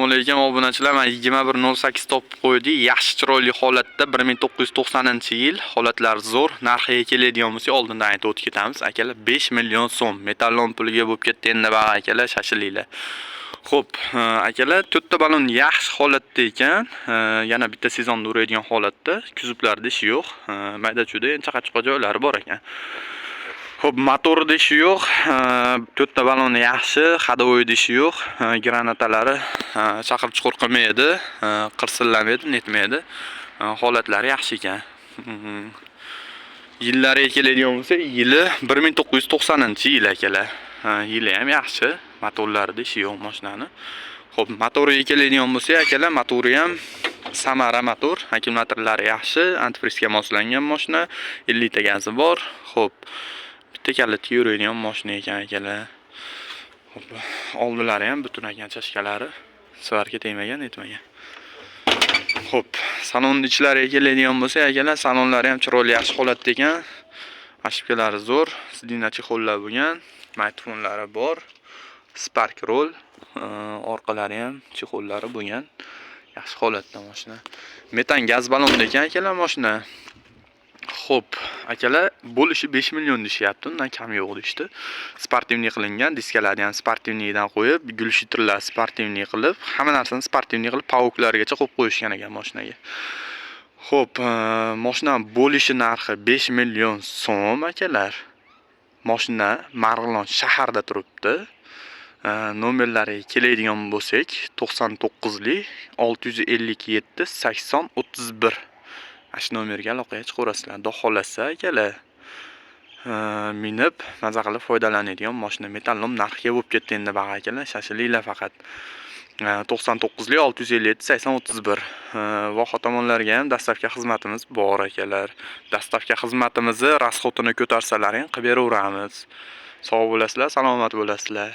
Assalomu alaykum obunachilar. Men 2108 topib qo'ydik. Yaxshi chiroyli holatda 1990-yil. Holatlar zo'r. Narxiga keladigan bo'lsa oldindan aytib o'tib ketamiz. Akalar 5 million so'm metallon puliga bo'lib ketdi endi baqa akalar shashilinglar. Xo'p, akalar to'rtta balon yaxshi holatda ekan. Yana bitta sezonda uradigan holatda. Kuzublarda ishi yo'q. Mayda-chuda chaqachuqa joylari bor ekan. Xo'p, motorida ishi yo'q. To'rtta baloni yaxshi, hadovoyda ishi yo'q. Granatalari chaqir chuqur qilmaydi, qirsillamaydi, netmaydi. Holatlari yaxshi ekan. Yillariga keladigan bo'lsa, yili 1990-yil akalar. Yili ham yaxshi, motorlarida ishi yo'q mashinani. Xo'p, motoriga keladigan bo'lsa, akalar, motori ham Samara motor, akkumulyatorlari yaxshi, antifrizga moslangan mashina, 50 ta gazi bor. Xo'p, bitta kalitga yuradigan mashina ekan akalar. Xo'p, oldilari ham butun ekan chashkalari, svarka tegmagan, netmagan. Xo'p, salon ichlariga keladigan bo'lsa, akalar, salonlari ham chiroyli yaxshi holatda ekan. Ashibkalari zo'r, sidina chexollar bo'lgan, mikrofonlari bor, Spark roll, orqalari ham chexollari bo'lgan. Yaxshi holatda mashina. Metan gaz balonda ekan akalar mashina. Xo'p, akalar, bo'lishi 5 million deyapti, undan kam yo'q deydi. Sportivniy qilingan, diskalarni ham sportivniydan qo'yib, gulshitrlar sportivniy qilib, hamma narsani sportivniy qilib, pavuklargacha qo'yib qo'yishgan ekan mashinaga. Xo'p, mashina bo'lishi narxi 5 million so'm akalar. Mashina Marg'ilon shaharda turibdi. Nomerlariga keladigan bo'lsak, 99lik 657 80 31. Ash nomerga aloqaga chiqaverasizlar. Xudo xolasa akalar, minib maza qilib foydalanadigan mashina. Metallom narxiga bo'lib ketdi endi baqa akalar, shashilinglar faqat. 99lik 657 80 31. Voha tomonlarga ham dastavka xizmatimiz bor akalar. Dastavka xizmatimizni rasxotini ko'tarsalaring qilib beraveramiz. Sog' bo'lasizlar, salomat bo'lasizlar.